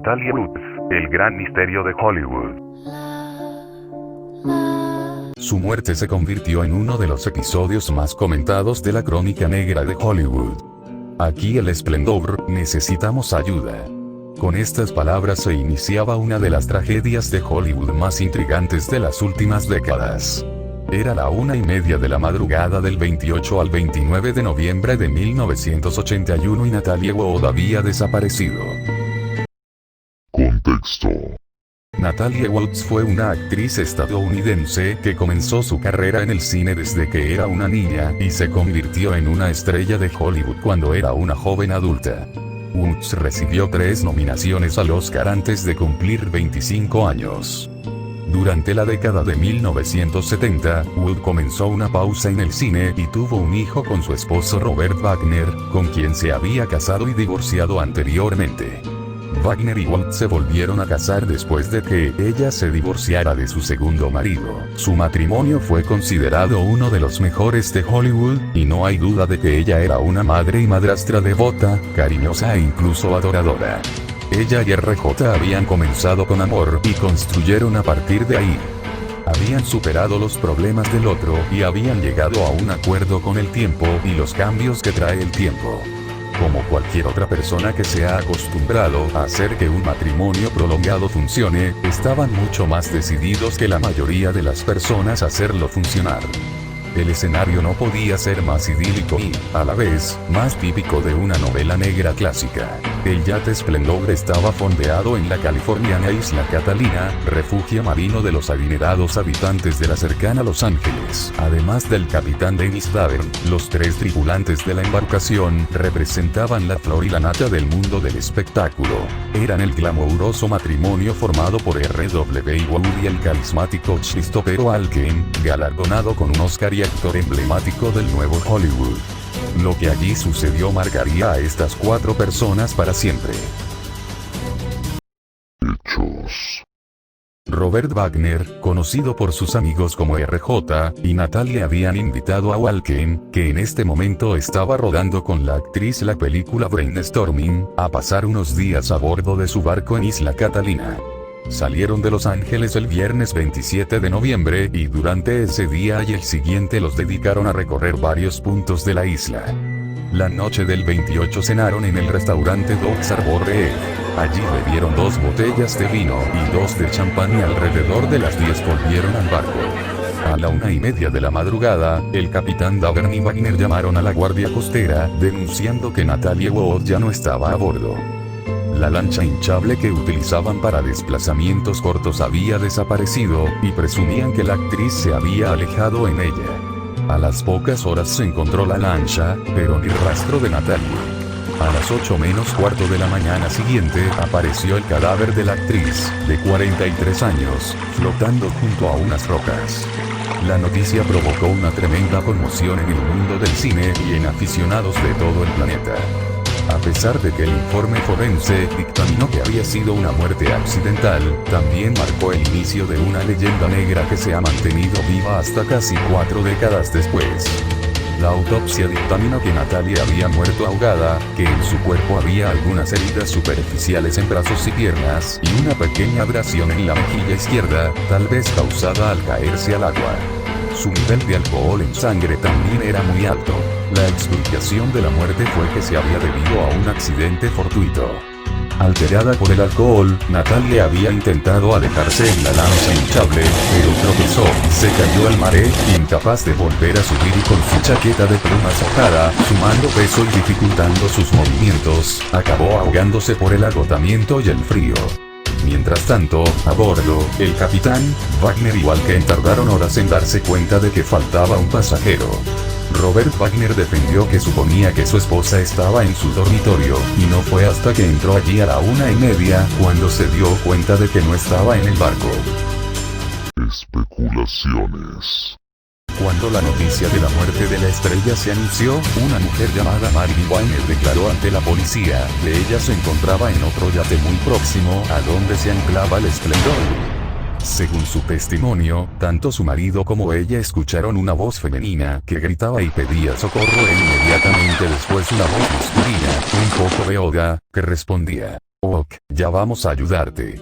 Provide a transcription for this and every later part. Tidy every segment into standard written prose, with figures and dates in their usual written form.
Natalie Woods, el gran misterio de Hollywood. Su muerte se convirtió en uno de los episodios más comentados de la crónica negra de Hollywood. Aquí el esplendor, necesitamos ayuda. Con estas palabras se iniciaba una de las tragedias de Hollywood más intrigantes de las últimas décadas. Era la 1:30 de la madrugada del 28 al 29 de noviembre de 1981 y Natalie Wood había desaparecido. Contexto. Natalie Woods fue una actriz estadounidense que comenzó su carrera en el cine desde que era una niña y se convirtió en una estrella de Hollywood cuando era una joven adulta. Woods recibió 3 nominaciones al Oscar antes de cumplir 25 años. Durante la década de 1970, Wood comenzó una pausa en el cine y tuvo un hijo con su esposo Robert Wagner, con quien se había casado y divorciado anteriormente. Wagner y Wood se volvieron a casar después de que ella se divorciara de su segundo marido. Su matrimonio fue considerado uno de los mejores de Hollywood, y no hay duda de que ella era una madre y madrastra devota, cariñosa e incluso adoradora. Ella y RJ habían comenzado con amor y construyeron a partir de ahí. Habían superado los problemas del otro y habían llegado a un acuerdo con el tiempo y los cambios que trae el tiempo. Como cualquier otra persona que se ha acostumbrado a hacer que un matrimonio prolongado funcione, estaban mucho más decididos que la mayoría de las personas a hacerlo funcionar. El escenario no podía ser más idílico y, a la vez, más típico de una novela negra clásica. El yate Splendor estaba fondeado en la californiana isla Catalina, refugio marino de los adinerados habitantes de la cercana Los Ángeles. Además del capitán Dennis Davern, los 3 tripulantes de la embarcación representaban la flor y la nata del mundo del espectáculo. Eran el glamouroso matrimonio formado por R.W. Wood y el carismático Christopher Walken, galardonado con un Oscar y actor emblemático del nuevo Hollywood. Lo que allí sucedió marcaría a estas 4 personas para siempre. Hechos. Robert Wagner, conocido por sus amigos como RJ, y Natalie habían invitado a Walken, que en este momento estaba rodando con la actriz la película Brainstorming, a pasar unos días a bordo de su barco en Isla Catalina. Salieron de Los Ángeles el viernes 27 de noviembre y durante ese día y el siguiente los dedicaron a recorrer varios puntos de la isla. La noche del 28 cenaron en el restaurante Dock's Harbor Eve. Allí bebieron 2 botellas de vino y 2 de champán y alrededor de las 10 volvieron al barco. A la 1:30 de la madrugada, el capitán Davern y Wagner llamaron a la guardia costera, denunciando que Natalie Wood ya no estaba a bordo. La lancha hinchable que utilizaban para desplazamientos cortos había desaparecido, y presumían que la actriz se había alejado en ella. A las pocas horas se encontró la lancha, pero ni rastro de Natalie. A las 8:45 de la mañana siguiente apareció el cadáver de la actriz, de 43 años, flotando junto a unas rocas. La noticia provocó una tremenda conmoción en el mundo del cine y en aficionados de todo el planeta. A pesar de que el informe forense dictaminó que había sido una muerte accidental, también marcó el inicio de una leyenda negra que se ha mantenido viva hasta casi 4 décadas después. La autopsia dictaminó que Natalie había muerto ahogada, que en su cuerpo había algunas heridas superficiales en brazos y piernas, y una pequeña abrasión en la mejilla izquierda, tal vez causada al caerse al agua. Su nivel de alcohol en sangre también era muy alto. La explicación de la muerte fue que se había debido a un accidente fortuito. Alterada por el alcohol, Natalie había intentado alejarse en la lancha hinchable, pero tropezó, se cayó al mar, incapaz de volver a subir y con su chaqueta de plumas mojada, sumando peso y dificultando sus movimientos, acabó ahogándose por el agotamiento y el frío. Mientras tanto, a bordo, el capitán, Wagner y Walken tardaron horas en darse cuenta de que faltaba un pasajero. Robert Wagner defendió que suponía que su esposa estaba en su dormitorio, y no fue hasta que entró allí a la 1:30 cuando se dio cuenta de que no estaba en el barco. Especulaciones. Cuando la noticia de la muerte de la estrella se anunció, una mujer llamada Marilyn Weiner declaró ante la policía que ella se encontraba en otro yate muy próximo a donde se anclaba el Splendor. Según su testimonio, tanto su marido como ella escucharon una voz femenina que gritaba y pedía socorro e inmediatamente después una voz masculina, un poco beoga, que respondía: Ok, ya vamos a ayudarte.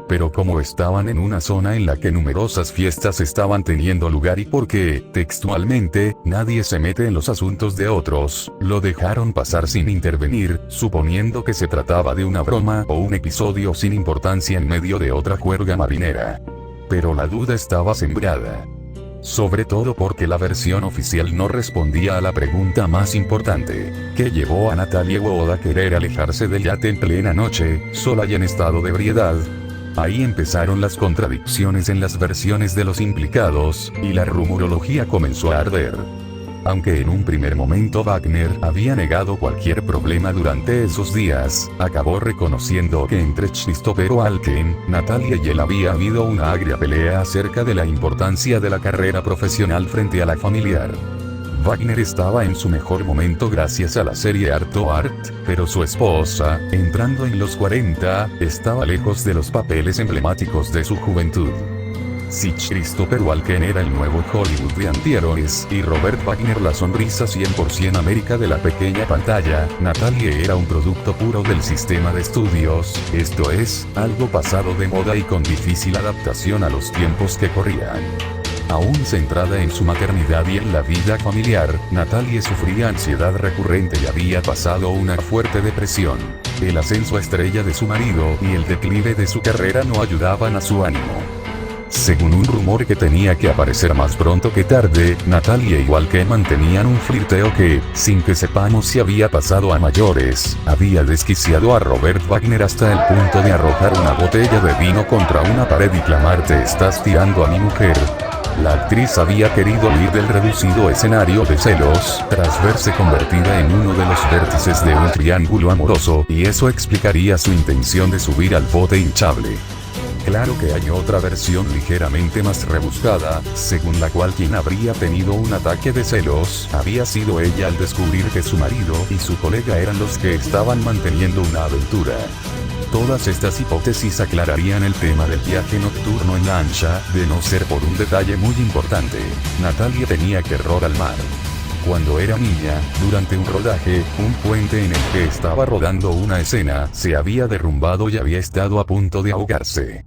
Pero como estaban en una zona en la que numerosas fiestas estaban teniendo lugar y porque, textualmente, nadie se mete en los asuntos de otros, lo dejaron pasar sin intervenir, suponiendo que se trataba de una broma o un episodio sin importancia en medio de otra juerga marinera. Pero la duda estaba sembrada. Sobre todo porque la versión oficial no respondía a la pregunta más importante, que llevó a Natalie Wood a querer alejarse del yate en plena noche, sola y en estado de ebriedad. Ahí empezaron las contradicciones en las versiones de los implicados, y la rumorología comenzó a arder. Aunque en un primer momento Wagner había negado cualquier problema durante esos días, acabó reconociendo que entre Christopher Walken, Natalia y él había habido una agria pelea acerca de la importancia de la carrera profesional frente a la familiar. Wagner estaba en su mejor momento gracias a la serie Art to Art, pero su esposa, entrando en los 40, estaba lejos de los papeles emblemáticos de su juventud. Si Christopher Walken era el nuevo Hollywood de antihéroes y Robert Wagner la sonrisa 100% América de la pequeña pantalla, Natalie era un producto puro del sistema de estudios, esto es, algo pasado de moda y con difícil adaptación a los tiempos que corrían. Aún centrada en su maternidad y en la vida familiar, Natalie sufría ansiedad recurrente y había pasado una fuerte depresión. El ascenso a estrella de su marido y el declive de su carrera no ayudaban a su ánimo. Según un rumor que tenía que aparecer más pronto que tarde, Natalie y Walken mantenían un flirteo que, sin que sepamos si había pasado a mayores, había desquiciado a Robert Wagner hasta el punto de arrojar una botella de vino contra una pared y clamar: "Te estás tirando a mi mujer". La actriz había querido huir del reducido escenario de celos, tras verse convertida en uno de los vértices de un triángulo amoroso, y eso explicaría su intención de subir al bote hinchable. Claro que hay otra versión ligeramente más rebuscada, según la cual quien habría tenido un ataque de celos había sido ella al descubrir que su marido y su colega eran los que estaban manteniendo una aventura. Todas estas hipótesis aclararían el tema del viaje nocturno en lancha, de no ser por un detalle muy importante. Natalie tenía terror al mar. Cuando era niña, durante un rodaje, un puente en el que estaba rodando una escena se había derrumbado y había estado a punto de ahogarse.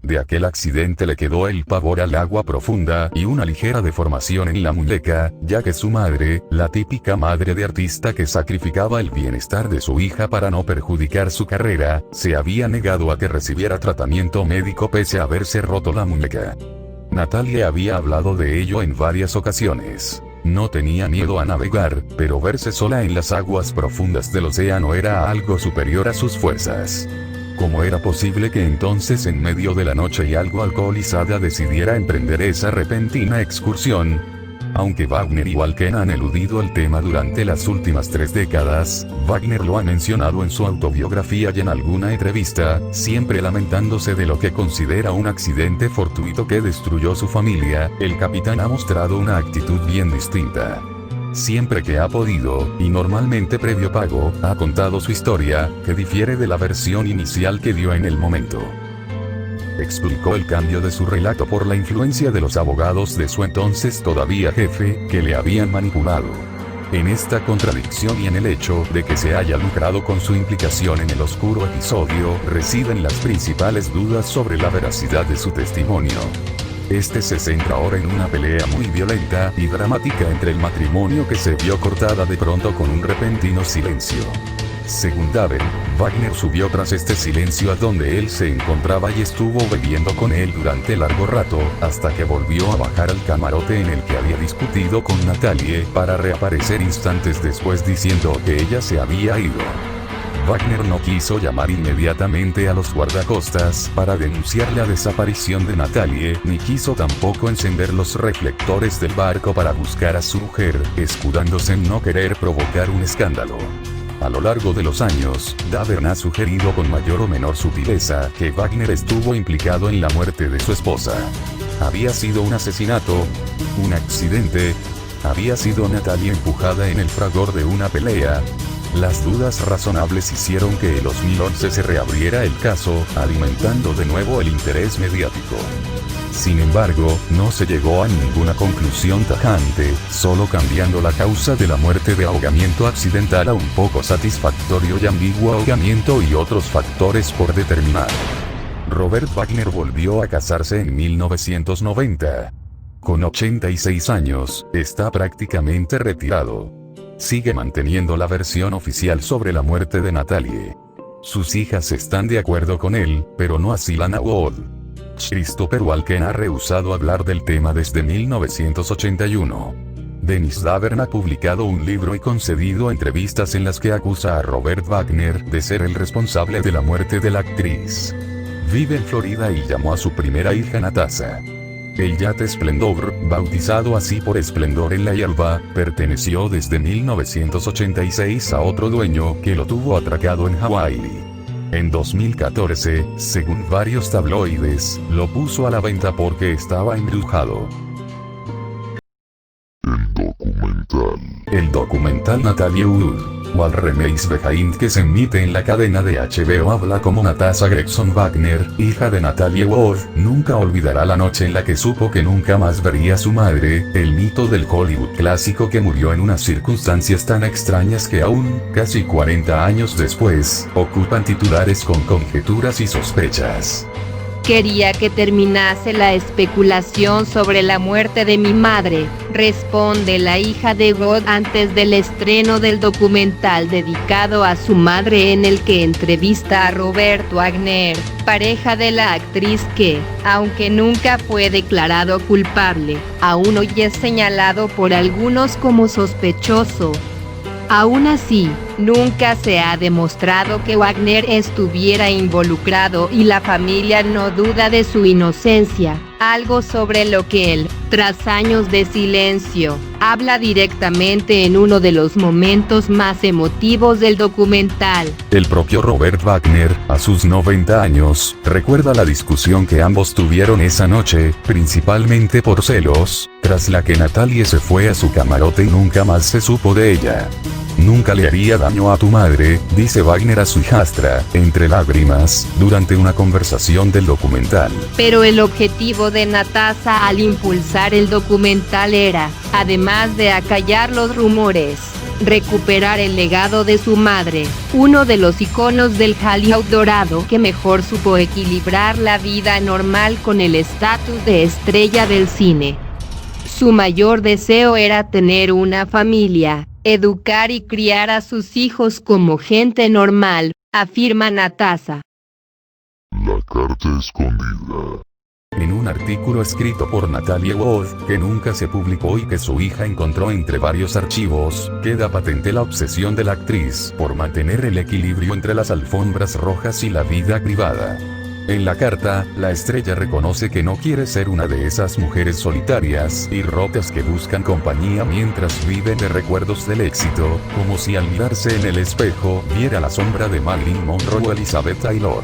De aquel accidente le quedó el pavor al agua profunda y una ligera deformación en la muñeca, ya que su madre, la típica madre de artista que sacrificaba el bienestar de su hija para no perjudicar su carrera, se había negado a que recibiera tratamiento médico pese a haberse roto la muñeca. Natalie había hablado de ello en varias ocasiones. No tenía miedo a navegar, pero verse sola en las aguas profundas del océano era algo superior a sus fuerzas. ¿Cómo era posible que entonces en medio de la noche y algo alcoholizada decidiera emprender esa repentina excursión? Aunque Wagner y Walken han eludido el tema durante las últimas 3 décadas, Wagner lo ha mencionado en su autobiografía y en alguna entrevista, siempre lamentándose de lo que considera un accidente fortuito que destruyó su familia. El capitán ha mostrado una actitud bien distinta. Siempre que ha podido, y normalmente previo pago, ha contado su historia, que difiere de la versión inicial que dio en el momento. Explicó el cambio de su relato por la influencia de los abogados de su entonces todavía jefe, que le habían manipulado. En esta contradicción y en el hecho de que se haya lucrado con su implicación en el oscuro episodio, residen las principales dudas sobre la veracidad de su testimonio. Este se centra ahora en una pelea muy violenta y dramática entre el matrimonio que se vio cortada de pronto con un repentino silencio. Según Daven, Wagner subió tras este silencio a donde él se encontraba y estuvo bebiendo con él durante largo rato, hasta que volvió a bajar al camarote en el que había discutido con Natalie, para reaparecer instantes después diciendo que ella se había ido. Wagner no quiso llamar inmediatamente a los guardacostas para denunciar la desaparición de Natalie, ni quiso tampoco encender los reflectores del barco para buscar a su mujer, escudándose en no querer provocar un escándalo. A lo largo de los años, Davern ha sugerido con mayor o menor sutileza que Wagner estuvo implicado en la muerte de su esposa. ¿Había sido un asesinato? ¿Un accidente? ¿Había sido Natalie empujada en el fragor de una pelea? Las dudas razonables hicieron que en 2011 se reabriera el caso, alimentando de nuevo el interés mediático. Sin embargo, no se llegó a ninguna conclusión tajante, solo cambiando la causa de la muerte de ahogamiento accidental a un poco satisfactorio y ambiguo ahogamiento y otros factores por determinar. Robert Wagner volvió a casarse en 1990. Con 86 años, está prácticamente retirado. Sigue manteniendo la versión oficial sobre la muerte de Natalie. Sus hijas están de acuerdo con él, pero no así Lana Wall. Christopher Walken ha rehusado hablar del tema desde 1981. Dennis Davern ha publicado un libro y concedido entrevistas en las que acusa a Robert Wagner de ser el responsable de la muerte de la actriz. Vive en Florida y llamó a su primera hija Natasha. El yate Splendor, bautizado así por Esplendor en la hierba, perteneció desde 1986 a otro dueño que lo tuvo atracado en Hawái. En 2014, según varios tabloides, lo puso a la venta porque estaba embrujado. El documental Natalie Wood, What Remains Behind, que se emite en la cadena de HBO, habla como Natasha Gregson Wagner, hija de Natalie Wood, nunca olvidará la noche en la que supo que nunca más vería a su madre, el mito del Hollywood clásico que murió en unas circunstancias tan extrañas que aún, casi 40 años después, ocupan titulares con conjeturas y sospechas. Quería que terminase la especulación sobre la muerte de mi madre, responde la hija de God antes del estreno del documental dedicado a su madre, en el que entrevista a Robert Wagner, pareja de la actriz que, aunque nunca fue declarado culpable, aún hoy es señalado por algunos como sospechoso. Aún así, nunca se ha demostrado que Wagner estuviera involucrado y la familia no duda de su inocencia, algo sobre lo que él, tras años de silencio, habla directamente en uno de los momentos más emotivos del documental. El propio Robert Wagner, a sus 90 años, recuerda la discusión que ambos tuvieron esa noche, principalmente por celos, tras la que Natalie se fue a su camarote y nunca más se supo de ella. Nunca le haría daño a tu madre, dice Wagner a su hijastra, entre lágrimas, durante una conversación del documental. Pero el objetivo de Natasha al impulsar el documental era, además de acallar los rumores, recuperar el legado de su madre, uno de los iconos del Hollywood dorado que mejor supo equilibrar la vida normal con el estatus de estrella del cine. Su mayor deseo era tener una familia, educar y criar a sus hijos como gente normal, afirma Natasha. La carta escondida. En un artículo escrito por Natalie Wood, que nunca se publicó y que su hija encontró entre varios archivos, queda patente la obsesión de la actriz por mantener el equilibrio entre las alfombras rojas y la vida privada. En la carta, la estrella reconoce que no quiere ser una de esas mujeres solitarias y rotas que buscan compañía mientras viven de recuerdos del éxito, como si al mirarse en el espejo viera la sombra de Marilyn Monroe o Elizabeth Taylor.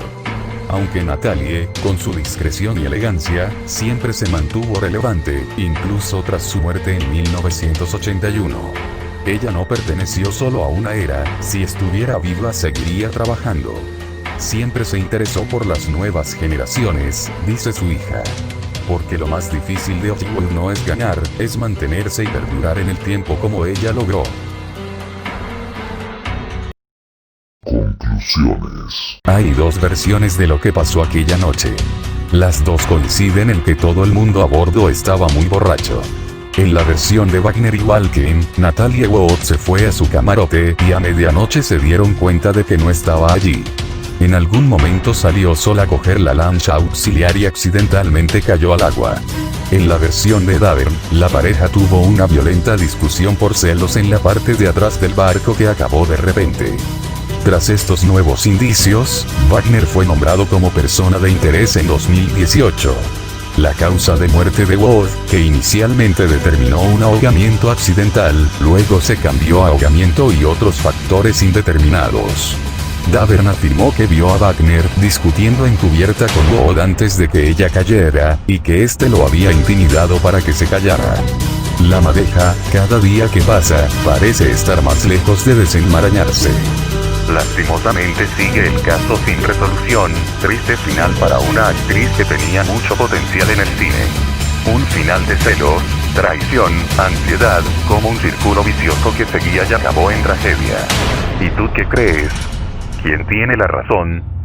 Aunque Natalie, con su discreción y elegancia, siempre se mantuvo relevante, incluso tras su muerte en 1981. Ella no perteneció solo a una era, si estuviera viva seguiría trabajando. Siempre se interesó por las nuevas generaciones, dice su hija. Porque lo más difícil de Hollywood no es ganar, es mantenerse y perdurar en el tiempo como ella logró. Conclusiones. Hay dos versiones de lo que pasó aquella noche. Las dos coinciden en que todo el mundo a bordo estaba muy borracho. En la versión de Wagner y Walken, Natalie Wood se fue a su camarote y a medianoche se dieron cuenta de que no estaba allí. En algún momento salió sola a coger la lancha auxiliar y accidentalmente cayó al agua. En la versión de Davern, la pareja tuvo una violenta discusión por celos en la parte de atrás del barco que acabó de repente. Tras estos nuevos indicios, Wagner fue nombrado como persona de interés en 2018. La causa de muerte de Wood, que inicialmente determinó un ahogamiento accidental, luego se cambió a ahogamiento y otros factores indeterminados. Davern afirmó que vio a Wagner discutiendo en cubierta con Wood antes de que ella cayera, y que éste lo había intimidado para que se callara. La madeja, cada día que pasa, parece estar más lejos de desenmarañarse. Lastimosamente sigue el caso sin resolución, triste final para una actriz que tenía mucho potencial en el cine. Un final de celos, traición, ansiedad, como un círculo vicioso que seguía y acabó en tragedia. ¿Y tú qué crees? ¿Quién tiene la razón?